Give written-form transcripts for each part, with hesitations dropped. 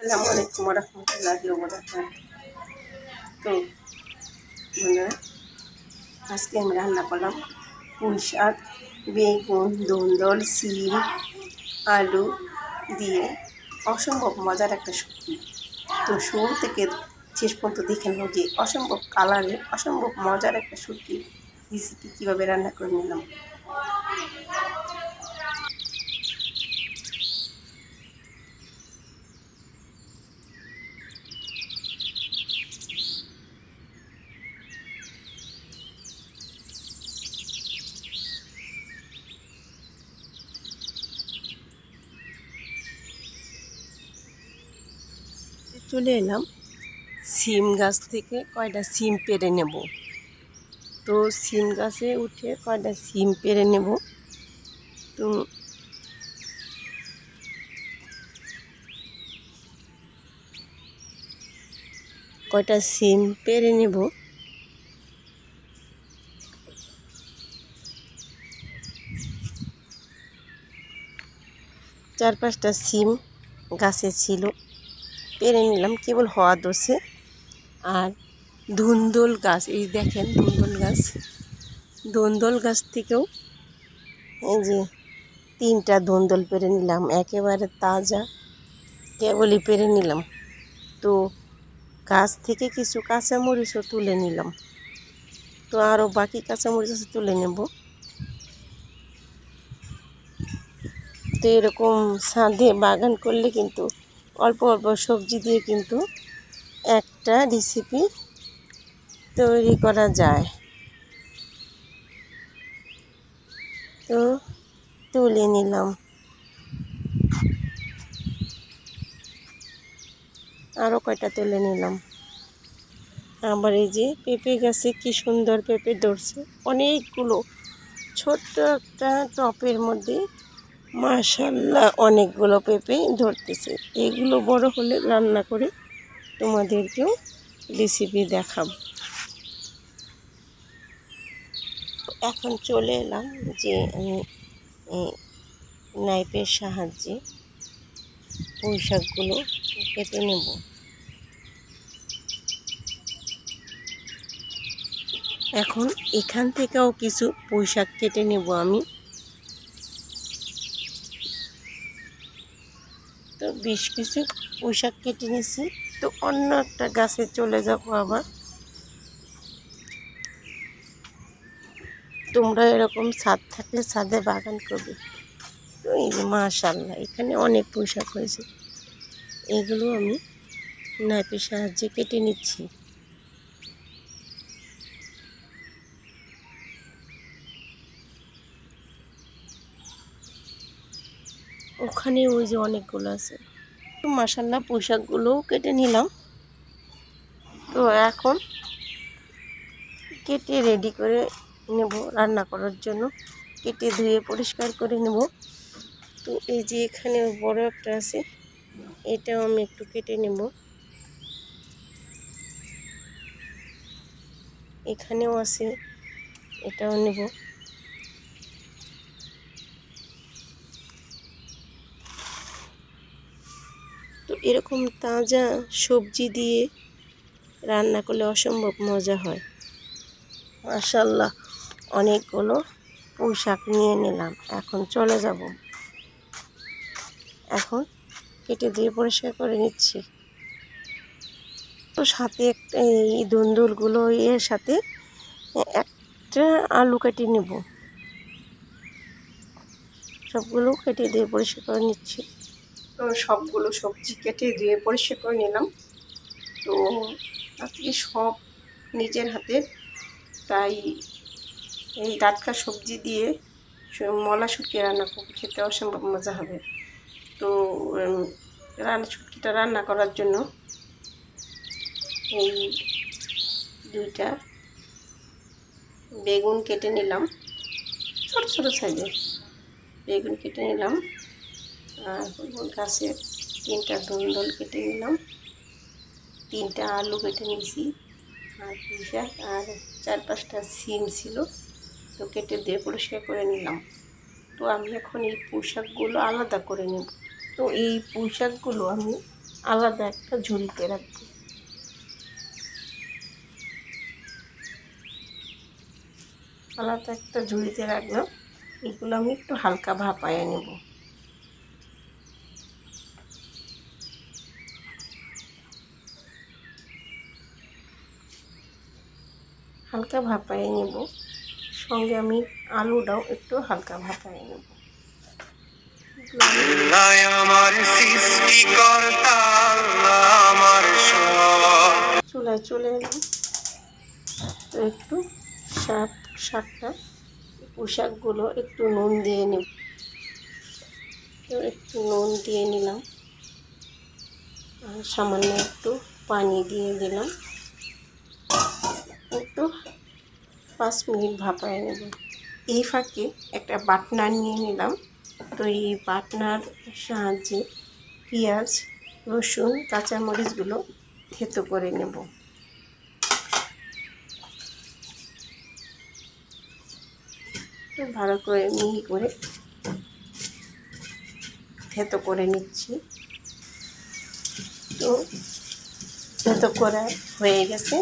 আসসালামু আলাইকুম রহমতুল্লাহি ওয়া বারাকাতুহু। তো বন্ধুরা, আজকে আমি রান্না করলাম পুঁই শাক, বেগুন, ধুন্দল, শিম, আলু দিয়ে অসম্ভব মজার একটা সবজি। তো শুরু থেকে শেষ পর্যন্ত দেখে নেব যে অসম্ভব কালারের অসম্ভব মজার একটা সবজি রেসিপি কীভাবে রান্না করে নিলাম। চলে এলাম সিম গাছ থেকে কয়টা সিম পেড়ে নেব। তো সিম গাছে উঠে কয়টা সিম পেড়ে নেব। তো কয়টা সিম পেড়ে নেব। চার পাঁচটা সিম গাছে ছিল, পেড়ে নিলাম কেবল হওয়া দোষে। আর ধুন্দল গাছ, এই দেখেন ধুন্দল গাছ থেকেও এই যে 3টা ধুন্দল পেড়ে নিলাম, একেবারে তাজা, কেবলই পেড়ে নিলাম। তো গাছ থেকে কিছু কাঁচামরিচও তুলে নিলাম। তো আরও বাকি কাঁচামরিচ তুলে নেব। তো এরকম ছাদে বাগান করলে কিন্তু অল্প অল্প সবজি দিয়ে কিন্তু একটা রেসিপি তৈরি করা যায়। তো তুলে নিলাম, আরও কয়টা তুলে নিলাম। আবার এই যে পেঁপে গাছে কি সুন্দর পেঁপে ধরছে, অনেকগুলো। ছোট্ট একটা টপের মধ্যে মাশাআল্লাহ অনেকগুলো পেঁপে ধরতেছে। এগুলো বড় হলে রান্না করে তোমাদেরকেও রেসিপি দেখাব। এখন চলে এলাম যে আমি নাইফের সাহায্যে পুঁই শাকগুলো কেটে নেব। এখন এখান থেকেও কিছু পুঁই শাক কেটে নেব আমি। তো বেশ কিছু পুঁই শাক কেটে নিয়েছি। তো অন্য একটা গাছে চলে যাব আবার। তোমরা এরকম ছাদ থাকলে ছাদে বাগান করবে। তো এই যে মাশাআল্লাহ এখানে অনেক পুঁই শাক হয়েছে, এগুলো আমি নাইফের সাহায্যে কেটে নিচ্ছি। ওখানে ওই যে অনেকগুলো আছে। তো মাশাআল্লাহ পুঁই শাকগুলোও কেটে নিলাম। তো এখন কেটে রেডি করে নেব রান্না করার জন্য। কেটে ধুয়ে পরিষ্কার করে নেব। তো এই যে এখানে বড় একটা আছে, এটাও আমি একটু কেটে নেব। এখানেও আছে, এটাও নেব। তো এরকম তাজা সবজি দিয়ে রান্না করলে অসম্ভব মজা হয়। মাশাআল্লাহ অনেকগুলো পুঁই শাক নিয়ে নিলাম। এখন চলে যাব, এখন কেটে দিয়ে পরিষ্কার করে নিচ্ছি। তো সাথে একটা এই ধুন্দুলগুলো এর সাথে একটা আলু কেটে নেব। সবগুলো কেটে দিয়ে পরিষ্কার করে নিচ্ছি। তো সবগুলো সবজি কেটে দিয়ে পরিষ্কার করে নিলাম। তো আজকে সব নিজের হাতের, তাই এই টাটকা সবজি দিয়ে মলা শুটকি রান্না করব, খেতে অসম্ভব মজা হবে। তো শুটকিটা রান্না করার জন্য এই 2টা বেগুন কেটে নিলাম, ছোটো ছোটো সাইজের বেগুন কেটে নিলাম। আর গাছে 3টা ধুন্দল কেটে নিলাম, 3টা আলু কেটে নিয়েছি, আর পুঁই শাক, আর 4-5টা সিম ছিল। তো কেটে দিয়ে পরিষ্কার করে নিলাম। তো আমি এখন এই পুঁই শাকগুলো আলাদা করে নেব। তো এই পুঁই শাকগুলো আমি আলাদা একটা ঝুড়িতে রাখবো। আলাদা একটা ঝুড়িতে রাখলাম। এগুলো আমি একটু হালকা ভাপায়ে নেব। হালকা ভাপায়ে নেব, সঙ্গে আমি আলুটাও একটু হালকা ভাপায়ে নেব। চুলায় চলে এলাম। তো একটু শাকটা পোশাকগুলো একটু নুন দিয়ে নেব। তো একটু নুন দিয়ে নিলাম আর সামান্য একটু পানি দিয়ে দিলাম। একটু 5 মিনিট ভাপায় নেব। এই ফাঁকে একটা বাটনা নিয়ে নিলাম। তো এই বাটনার সাহায্যে পেঁয়াজ, রসুন, কাঁচামরিচগুলো থেতো করে নেব। তো ভালো করে মিহি করে থেতো করে নিচ্ছি। তো থেতো করা হয়ে গেছে।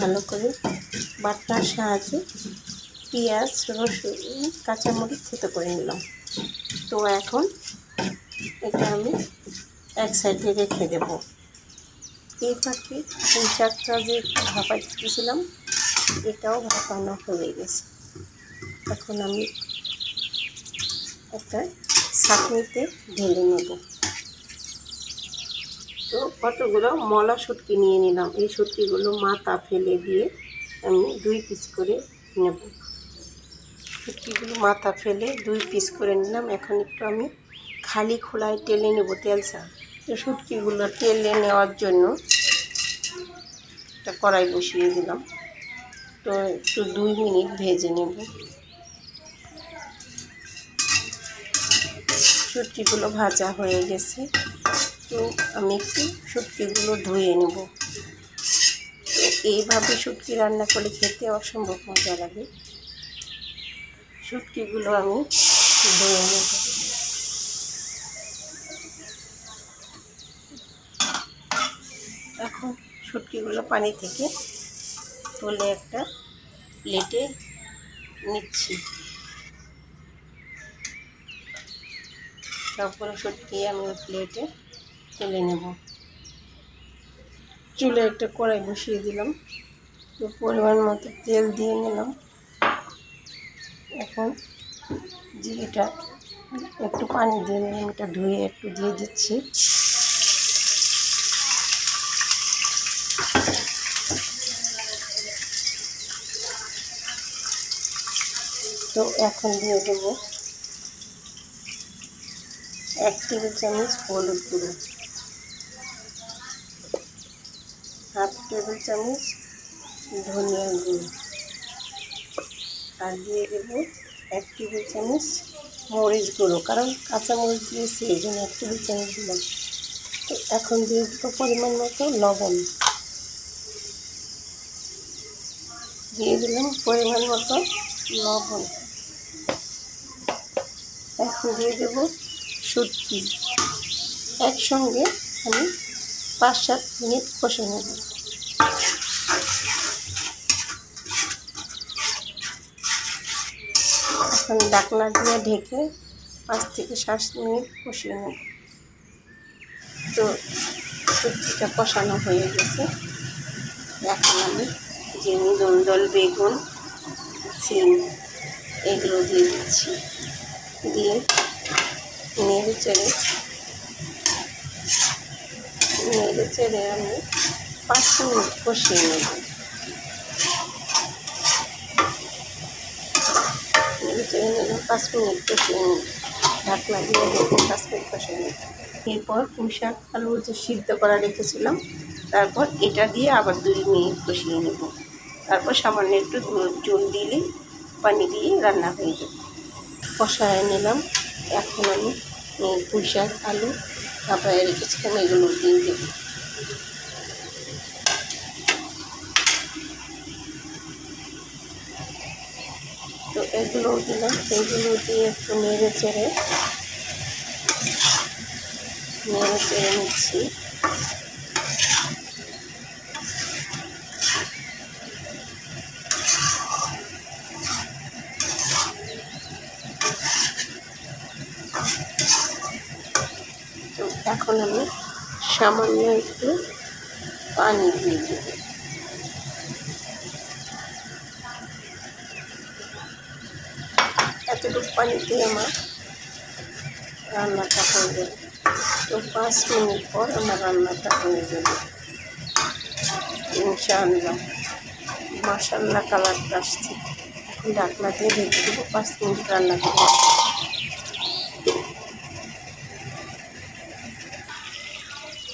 ভালো করে বাটনার সাহায্যে পেঁয়াজ, রসুন, কাঁচামরিচ থেতো করে নিলাম। তো এখন এটা আমি এক সাইডে রেখে দেব। এই ফাঁকে পুঁই শাকটা যে ভাপা দিয়েছিলাম এটাও ভাপানো হয়ে গেছে। এখন আমি একটা ছাঁকনিতে ঢেলে নেব। তো কতগুলো মলা শুটকি নিয়ে নিলাম। এই শুটকিগুলো মাথা ফেলে দিয়ে আমি 2 পিস করে নেব। শুটকিগুলো মাথা ফেলে 2 পিস করে নিলাম। এখন একটু আমি খালি খোলায় টেলে নেব তেল ছাড়া। তো শুটকিগুলো টেলে নেওয়ার জন্য একটা কড়াই বসিয়ে দিলাম। তো একটু 2 মিনিট ভেজে নেব। শুটকিগুলো ভাজা হয়ে গেছে। তো আমি একটু শুটকিগুলো ধুয়ে নেব। তো এইভাবে শুটকি রান্না করে খেতে অসম্ভব মজা লাগে। শুটকিগুলো আমি ধুয়ে নেব। এখন শুটকিগুলো পানি থেকে তুলে একটা প্লেটে নিচ্ছি। সবগুলো শুটকি আমি প্লেটে তুলে নেব। চুলে একটা কড়াই বসিয়ে দিলাম। তো পরিমাণ মতো তেল দিয়ে নিলাম। এখন জিরেটা একটু পানি দিয়ে নিলাম। এটা ধুয়ে একটু দিয়ে দিচ্ছি। তো এখন দিয়ে দেবো 1 টেবিল চামচ হলুদ গুঁড়ো, 1/2 টেবিল চামচ ধনিয়া গুঁড়ো, আর দিয়ে দেবো 1 টেবিল চামচ মরিচ গুঁড়ো, কারণ কাঁচা মরিচ দিয়েছি এই জন্য 1 টেবিল চামচ দিলাম। তো এখন দিয়ে দেবো পরিমাণ মতো লবণ, দিয়ে দিলাম পরিমাণ মতো লবণ। এখন দিয়ে দেবো শুটকি। একসঙ্গে আমি 5-7 মিনিট কষে নেব। এখন ঢাকনা দিয়ে ঢেকে 5 থেকে 7 মিনিট কষিয়ে নেব। তো শুটকিটা কষানো হয়ে গেছে। এখন আমি যে দোল বেগুন, সিম এগুলো দিয়ে দিচ্ছি। দিয়ে নেড়ে চেড়ে আমি 5 মিনিট কষিয়ে নেব। নেড়ে চেড়ে নিলাম, 5 মিনিট কষিয়ে নেব। ঢাকনা দিয়ে ঢেকে 5 মিনিট কষিয়ে নেব। এরপর পুঁই শাক আলু যে সিদ্ধ করা রেখেছিলাম, তারপর এটা দিয়ে আবার 2 মিনিট কষিয়ে নেব। তারপর সামান্য একটু জল দিলে পানি দিয়ে রান্না হয়ে যাবে। কষায় নিলাম। এখন আমি পুঁই শাক আলু ভাপায় রেখেছিলাম এগুলো দিয়ে দেব। তো এগুলো দিলাম। এগুলো দিয়ে একটু নেড়ে চেড়ে নেড়ে চেড়ে নিচ্ছি। তো এখন আমি সামান্য একটু পানি দিয়ে দেব। এতটুকু পানি দিয়ে আমার রান্নাটা হয়ে যাবে। তো 5 মিনিট পর আমার রান্নাটা হয়ে যাবে ইনশাআল্লাহ। মাশাআল্লাহ কালারটা আসছে। এখন ঢাকনা দিয়ে ঢেকে দেবো, 5 মিনিট রান্না করবো।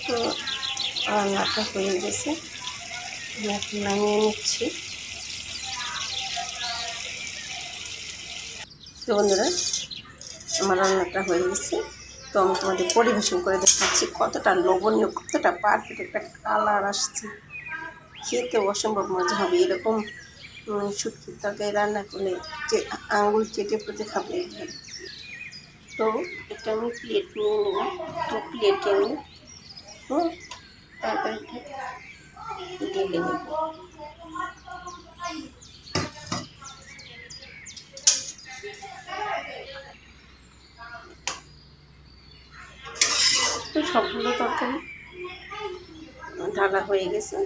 তো রান্নাটা হয়ে গেছে, এখন নামিয়ে নিচ্ছি। তো বন্ধুরা, আমার রান্নাটা হয়ে গেছে। তো আমি তোমাদের পরিবেশন করে দেখাচ্ছি কতটা লোভনীয়, কতটা পারফেক্ট একটা কালার আসছে। খেতে অসম্ভব মজা হবে। এরকম শুটকির তরকারি রান্না করলে যে আঙুল চেটে পুঁতে খাবে। তো এটা আমি প্লেট নিয়ে নিলাম। তো প্লেটে আমি তরকারিটা ঢেলে নেব। তো সবগুলো তরকারি ঢালা হয়ে গেছে।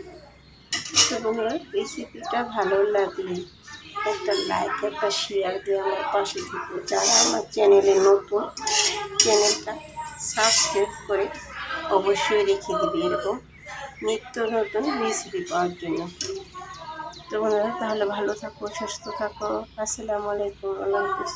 তো বন্ধুরা, রেসিপিটা ভালো লাগলে একটা লাইক, একটা শেয়ার দিয়ে আমার পাশে থেকে, যারা আমার চ্যানেলে নতুন, চ্যানেলটা সাবস্ক্রাইব করে অবশ্যই রেখে দেবে এরকম নিত্য নতুন রেসিপি পাওয়ার জন্য। তো বন্ধুরা, তাহলে ভালো থাকো, সুস্থ থাকো। আসসালামু আলাইকুম, আল্লাহ হাফেজ।